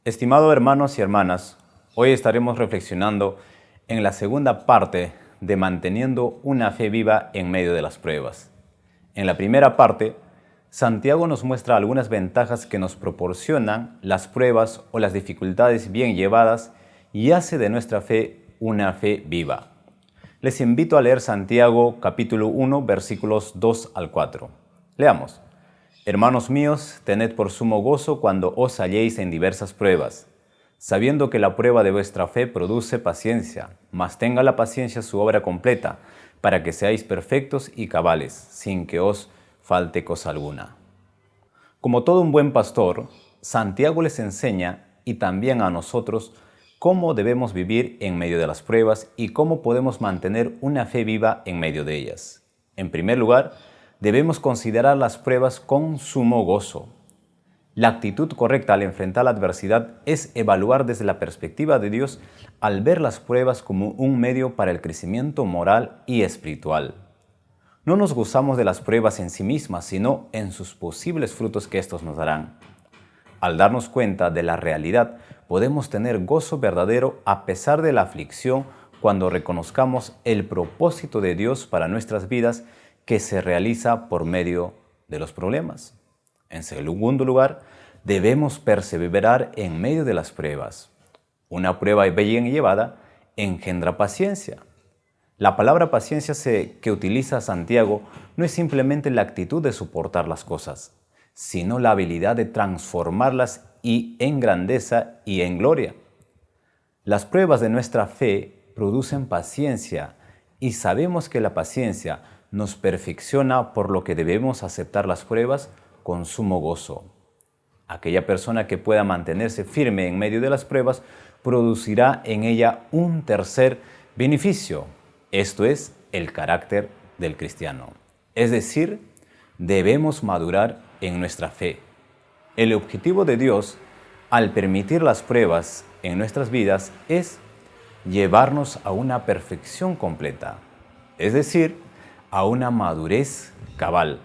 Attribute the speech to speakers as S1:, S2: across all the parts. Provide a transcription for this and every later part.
S1: Estimados hermanos y hermanas, hoy estaremos reflexionando en la segunda parte de manteniendo una fe viva en medio de las pruebas. En la primera parte, Santiago nos muestra algunas ventajas que nos proporcionan las pruebas o las dificultades bien llevadas y hace de nuestra fe una fe viva. Les invito a leer Santiago capítulo 1, versículos 2 al 4. Leamos. Hermanos míos, tened por sumo gozo cuando os halléis en diversas pruebas, sabiendo que la prueba de vuestra fe produce paciencia, mas tenga la paciencia su obra completa, para que seáis perfectos y cabales, sin que os falte cosa alguna. Como todo un buen pastor, Santiago les enseña, y también a nosotros, cómo debemos vivir en medio de las pruebas y cómo podemos mantener una fe viva en medio de ellas. En primer lugar, debemos considerar las pruebas con sumo gozo. La actitud correcta al enfrentar la adversidad es evaluar desde la perspectiva de Dios al ver las pruebas como un medio para el crecimiento moral y espiritual. No nos gozamos de las pruebas en sí mismas, sino en sus posibles frutos que éstos nos darán. Al darnos cuenta de la realidad, podemos tener gozo verdadero a pesar de la aflicción cuando reconozcamos el propósito de Dios para nuestras vidas que se realiza por medio de los problemas. En segundo lugar, debemos perseverar en medio de las pruebas. Una prueba bien llevada engendra paciencia. La palabra paciencia que utiliza Santiago no es simplemente la actitud de soportar las cosas, sino la habilidad de transformarlas y en grandeza y en gloria. Las pruebas de nuestra fe producen paciencia y sabemos que la paciencia nos perfecciona, por lo que debemos aceptar las pruebas con sumo gozo. Aquella persona que pueda mantenerse firme en medio de las pruebas producirá en ella un tercer beneficio. Esto es el carácter del cristiano. Es decir, debemos madurar en nuestra fe. El objetivo de Dios al permitir las pruebas en nuestras vidas es llevarnos a una perfección completa, es decir, a una madurez cabal.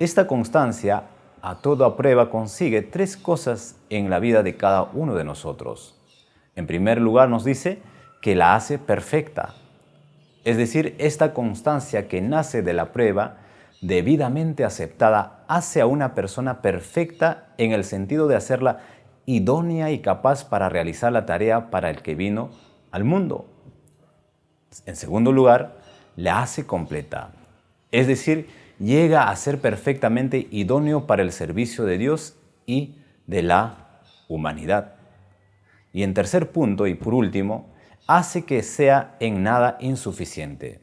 S1: Esta constancia a toda prueba consigue tres cosas en la vida de cada uno de nosotros. En primer lugar, nos dice que la hace perfecta. Es decir, esta constancia que nace de la prueba, debidamente aceptada, hace a una persona perfecta en el sentido de hacerla idónea y capaz para realizar la tarea para el que vino al mundo. En segundo lugar, la hace completa. Es decir, llega a ser perfectamente idóneo para el servicio de Dios y de la humanidad. Y en tercer punto y por último, hace que sea en nada insuficiente.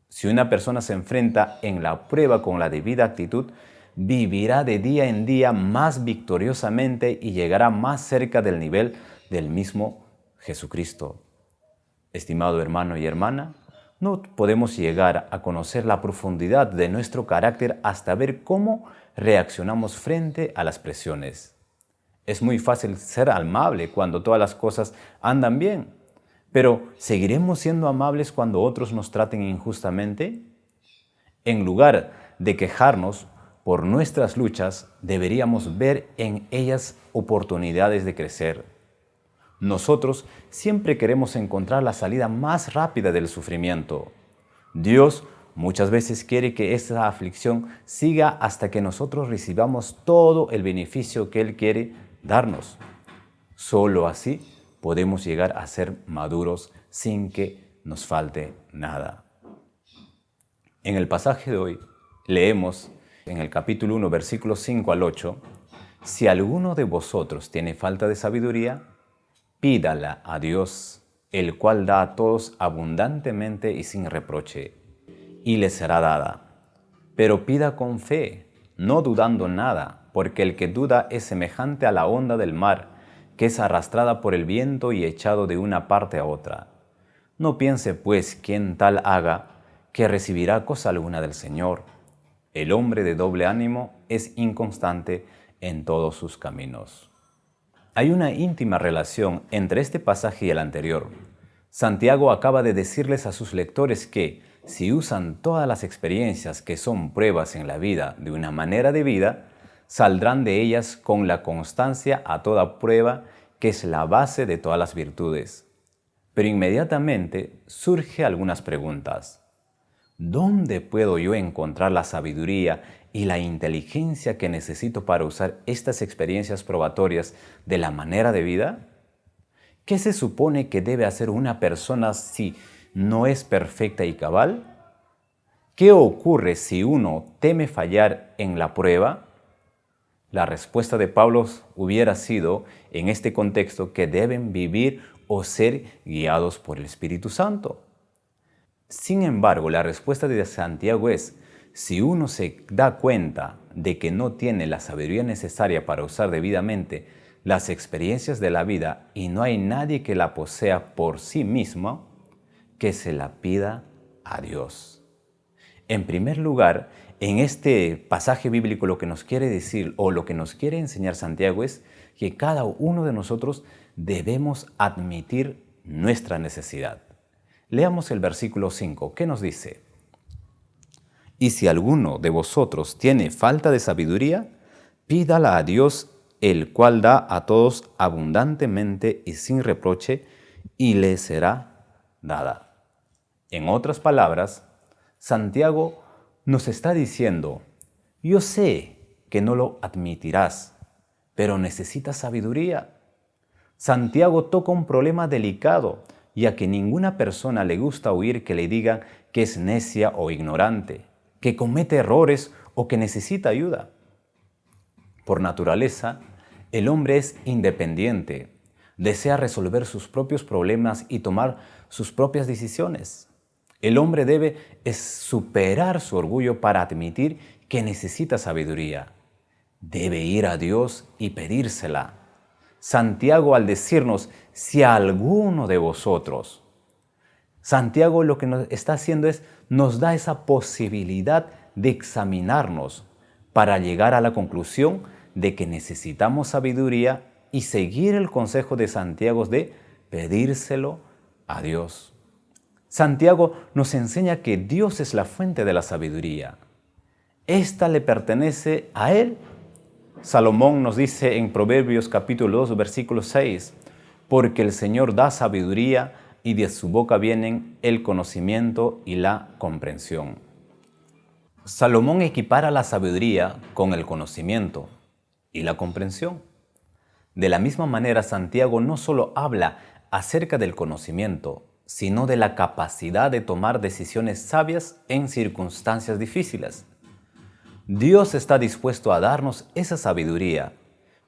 S1: Si una persona se enfrenta en la prueba con la debida actitud, vivirá de día en día más victoriosamente y llegará más cerca del nivel del mismo Jesucristo. Estimado hermano y hermana, no podemos llegar a conocer la profundidad de nuestro carácter hasta ver cómo reaccionamos frente a las presiones. Es muy fácil ser amable cuando todas las cosas andan bien, pero ¿seguiremos siendo amables cuando otros nos traten injustamente? En lugar de quejarnos por nuestras luchas, deberíamos ver en ellas oportunidades de crecer. Nosotros siempre queremos encontrar la salida más rápida del sufrimiento. Dios muchas veces quiere que esta aflicción siga hasta que nosotros recibamos todo el beneficio que Él quiere darnos. Solo así podemos llegar a ser maduros sin que nos falte nada. En el pasaje de hoy leemos en el capítulo 1, versículos 5 al 8, si alguno de vosotros tiene falta de sabiduría, pídala a Dios, el cual da a todos abundantemente y sin reproche, y le será dada. Pero pida con fe, no dudando nada, porque el que duda es semejante a la onda del mar, que es arrastrada por el viento y echado de una parte a otra. No piense, pues, quien tal haga, que recibirá cosa alguna del Señor. El hombre de doble ánimo es inconstante en todos sus caminos. Hay una íntima relación entre este pasaje y el anterior. Santiago acaba de decirles a sus lectores que, si usan todas las experiencias que son pruebas en la vida de una manera debida, saldrán de ellas con la constancia a toda prueba, que es la base de todas las virtudes. Pero inmediatamente surgen algunas preguntas. ¿Dónde puedo yo encontrar la sabiduría y la inteligencia que necesito para usar estas experiencias probatorias de la manera de vida? ¿Qué se supone que debe hacer una persona si no es perfecta y cabal? ¿Qué ocurre si uno teme fallar en la prueba? La respuesta de Pablo hubiera sido, en este contexto, que deben vivir o ser guiados por el Espíritu Santo. Sin embargo, la respuesta de Santiago es, si uno se da cuenta de que no tiene la sabiduría necesaria para usar debidamente las experiencias de la vida y no hay nadie que la posea por sí mismo, que se la pida a Dios. En primer lugar, en este pasaje bíblico lo que nos quiere decir o lo que nos quiere enseñar Santiago es que cada uno de nosotros debemos admitir nuestra necesidad. Leamos el versículo 5, ¿qué nos dice? Y si alguno de vosotros tiene falta de sabiduría, pídala a Dios, el cual da a todos abundantemente y sin reproche, y le será dada. En otras palabras, Santiago nos está diciendo, yo sé que no lo admitirás, pero necesitas sabiduría. Santiago toca un problema delicado, ya que ninguna persona le gusta oír que le digan que es necia o ignorante, que comete errores o que necesita ayuda. Por naturaleza, el hombre es independiente, desea resolver sus propios problemas y tomar sus propias decisiones. El hombre debe superar su orgullo para admitir que necesita sabiduría. Debe ir a Dios y pedírsela. Santiago, al decirnos, si a alguno de vosotros, Santiago lo que nos está haciendo es, nos da esa posibilidad de examinarnos para llegar a la conclusión de que necesitamos sabiduría y seguir el consejo de Santiago de pedírselo a Dios. Santiago nos enseña que Dios es la fuente de la sabiduría. Esta le pertenece a Él. Salomón nos dice en Proverbios capítulo 2, versículo 6, porque el Señor da sabiduría y de su boca vienen el conocimiento y la comprensión. Salomón equipara la sabiduría con el conocimiento y la comprensión. De la misma manera, Santiago no solo habla acerca del conocimiento, sino de la capacidad de tomar decisiones sabias en circunstancias difíciles. Dios está dispuesto a darnos esa sabiduría,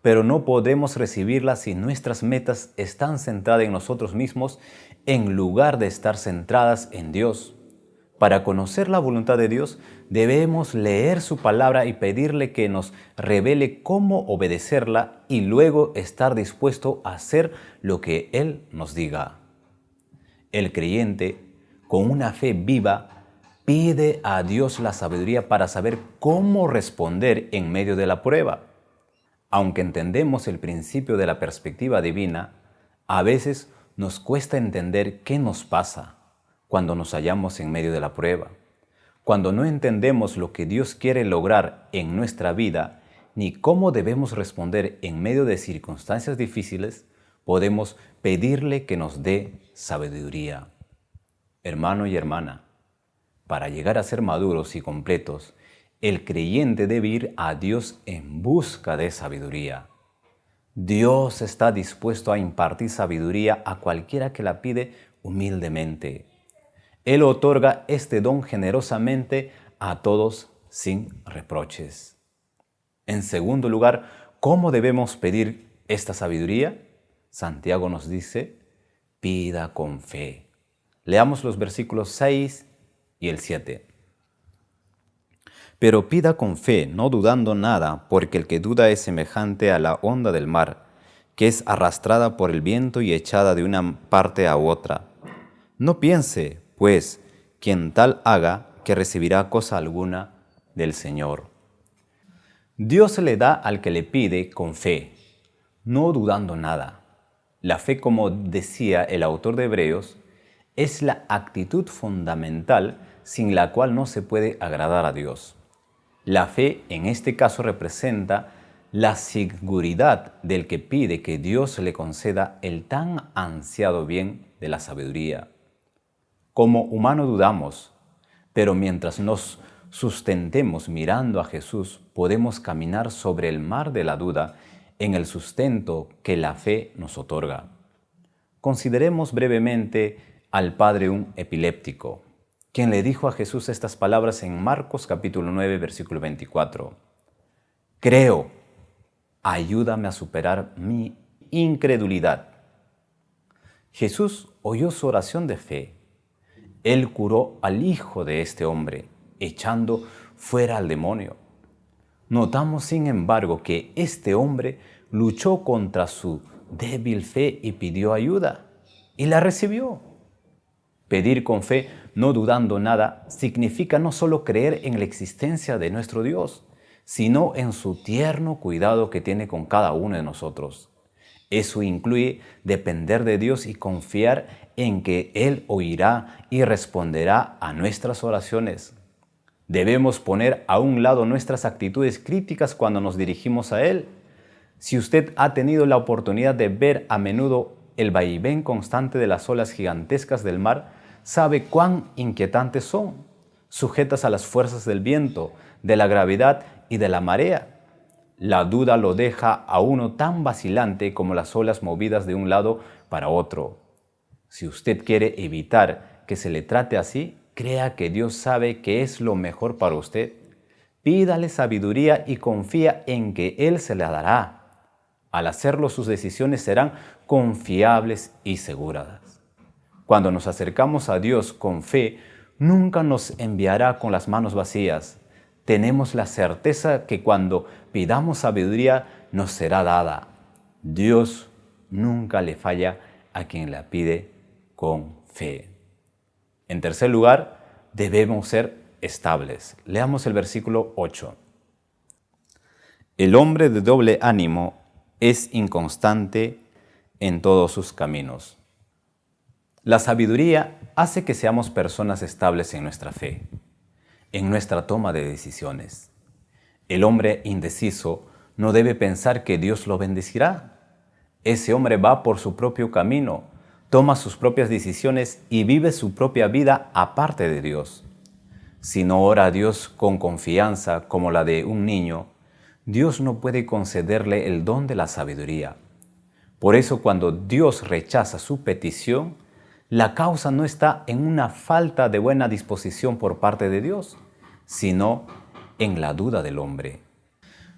S1: pero no podemos recibirla si nuestras metas están centradas en nosotros mismos en lugar de estar centradas en Dios. Para conocer la voluntad de Dios, debemos leer su palabra y pedirle que nos revele cómo obedecerla y luego estar dispuesto a hacer lo que Él nos diga. El creyente, con una fe viva, pide a Dios la sabiduría para saber cómo responder en medio de la prueba. Aunque entendemos el principio de la perspectiva divina, a veces nos cuesta entender qué nos pasa cuando nos hallamos en medio de la prueba. Cuando no entendemos lo que Dios quiere lograr en nuestra vida, ni cómo debemos responder en medio de circunstancias difíciles, podemos pedirle que nos dé sabiduría. Hermano y hermana, para llegar a ser maduros y completos, el creyente debe ir a Dios en busca de sabiduría. Dios está dispuesto a impartir sabiduría a cualquiera que la pide humildemente. Él otorga este don generosamente a todos sin reproches. En segundo lugar, ¿cómo debemos pedir esta sabiduría? Santiago nos dice, pida con fe. Leamos los versículos 6 y el 7. Pero pida con fe, no dudando nada, porque el que duda es semejante a la onda del mar, que es arrastrada por el viento y echada de una parte a otra. No piense, pues, quien tal haga, que recibirá cosa alguna del Señor. Dios le da al que le pide con fe, no dudando nada. La fe, como decía el autor de Hebreos, es la actitud fundamental sin la cual no se puede agradar a Dios. La fe en este caso representa la seguridad del que pide que Dios le conceda el tan ansiado bien de la sabiduría. Como humano dudamos, pero mientras nos sustentemos mirando a Jesús, podemos caminar sobre el mar de la duda en el sustento que la fe nos otorga. Consideremos brevemente al padre un epiléptico, quien le dijo a Jesús estas palabras en Marcos capítulo 9, versículo 24. Creo, ayúdame a superar mi incredulidad. Jesús oyó su oración de fe. Él curó al hijo de este hombre, echando fuera al demonio. Notamos, sin embargo, que este hombre luchó contra su débil fe y pidió ayuda, y la recibió. Pedir con fe, no dudando nada, significa no solo creer en la existencia de nuestro Dios, sino en su tierno cuidado que tiene con cada uno de nosotros. Eso incluye depender de Dios y confiar en que Él oirá y responderá a nuestras oraciones. Debemos poner a un lado nuestras actitudes críticas cuando nos dirigimos a Él. Si usted ha tenido la oportunidad de ver a menudo el vaivén constante de las olas gigantescas del mar, sabe cuán inquietantes son, sujetas a las fuerzas del viento, de la gravedad y de la marea. La duda lo deja a uno tan vacilante como las olas movidas de un lado para otro. Si usted quiere evitar que se le trate así, crea que Dios sabe qué es lo mejor para usted. Pídale sabiduría y confía en que Él se la dará. Al hacerlo, sus decisiones serán confiables y seguras. Cuando nos acercamos a Dios con fe, nunca nos enviará con las manos vacías. Tenemos la certeza que cuando pidamos sabiduría, nos será dada. Dios nunca le falla a quien la pide con fe. En tercer lugar, debemos ser estables. Leamos el versículo 8. El hombre de doble ánimo es inconstante en todos sus caminos. La sabiduría hace que seamos personas estables en nuestra fe, en nuestra toma de decisiones. El hombre indeciso no debe pensar que Dios lo bendecirá. Ese hombre va por su propio camino, toma sus propias decisiones y vive su propia vida aparte de Dios. Si no ora a Dios con confianza como la de un niño, Dios no puede concederle el don de la sabiduría. Por eso, cuando Dios rechaza su petición, la causa no está en una falta de buena disposición por parte de Dios, sino en la duda del hombre.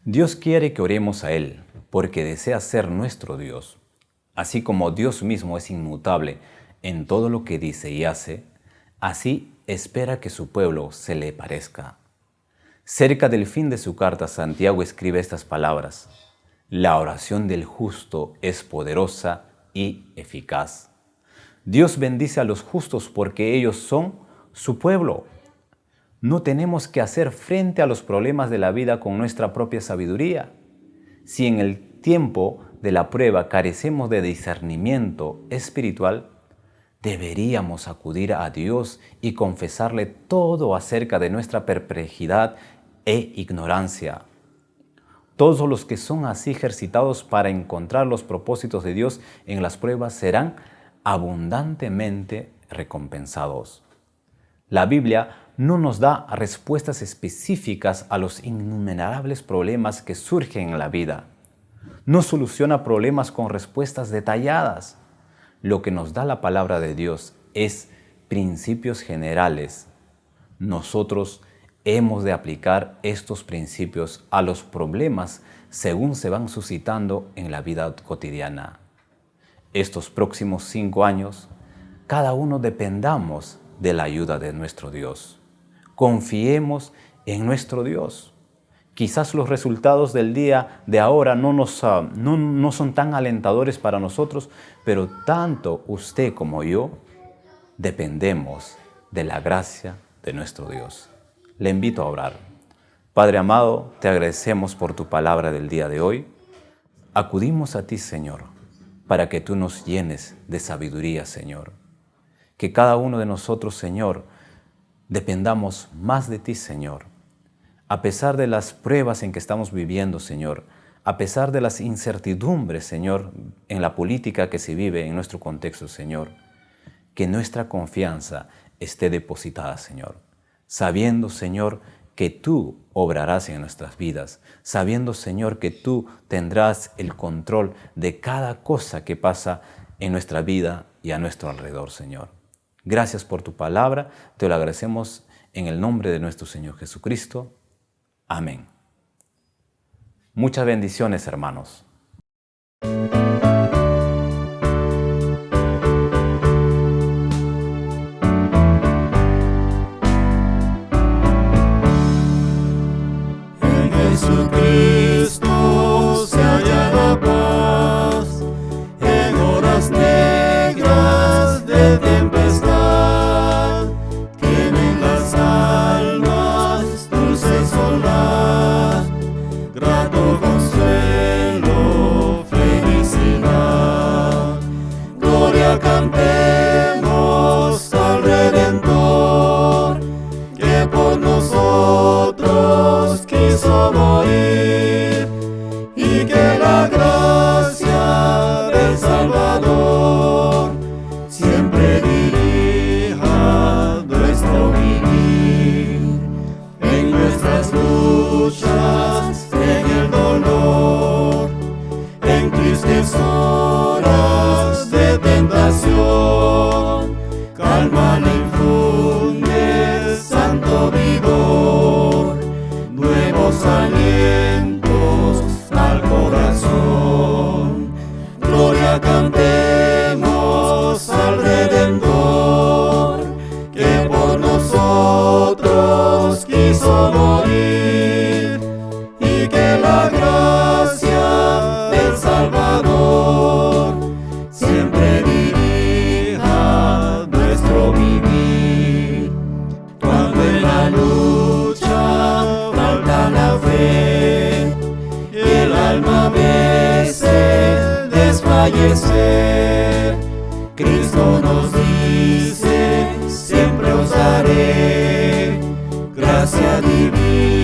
S1: Dios quiere que oremos a Él, porque desea ser nuestro Dios. Así como Dios mismo es inmutable en todo lo que dice y hace, así espera que su pueblo se le parezca. Cerca del fin de su carta, Santiago escribe estas palabras: la oración del justo es poderosa y eficaz. Dios bendice a los justos porque ellos son su pueblo. No tenemos que hacer frente a los problemas de la vida con nuestra propia sabiduría. Si en el tiempo de la prueba carecemos de discernimiento espiritual, deberíamos acudir a Dios y confesarle todo acerca de nuestra perplejidad e ignorancia. Todos los que son así ejercitados para encontrar los propósitos de Dios en las pruebas serán abundantemente recompensados. La Biblia no nos da respuestas específicas a los innumerables problemas que surgen en la vida. No soluciona problemas con respuestas detalladas. Lo que nos da la palabra de Dios es principios generales. Nosotros hemos de aplicar estos principios a los problemas según se van suscitando en la vida cotidiana. Estos próximos 5 años, cada uno dependamos de la ayuda de nuestro Dios. Confiemos en nuestro Dios. Quizás los resultados del día de ahora no son tan alentadores para nosotros, pero tanto usted como yo dependemos de la gracia de nuestro Dios. Le invito a orar. Padre amado, te agradecemos por tu palabra del día de hoy. Acudimos a ti, Señor, para que tú nos llenes de sabiduría, Señor. Que cada uno de nosotros, Señor, dependamos más de ti, Señor. A pesar de las pruebas en que estamos viviendo, Señor, a pesar de las incertidumbres, Señor, en la política que se vive en nuestro contexto, Señor, que nuestra confianza esté depositada, Señor, sabiendo, Señor, que Tú obrarás en nuestras vidas, sabiendo, Señor, que Tú tendrás el control de cada cosa que pasa en nuestra vida y a nuestro alrededor, Señor. Gracias por Tu palabra, Te lo agradecemos en el nombre de nuestro Señor Jesucristo. Amén. Muchas bendiciones, hermanos.
S2: En Jesucristo se halla la paz, en horas negras de tempestad, tienen las almas dulce solar, grato consuelo, felicidad. Gloria cantemos al Redentor, que por nosotros quiso morir, y que la gracia del Salvador siempre dirija nuestro vivir. En nuestras luchas, en el dolor, en tristes horas de tentación, calma le infunde santo vigor, nuevos alientos al corazón. Gloria cantemos al Redentor, que por nosotros quiso morir, y que la gracia del Salvador siempre dirija nuestro vivir. Cuando en la lucha falta la fe y el alma parece desfallecer, Cristo nos dice: siempre os daré gracia divina.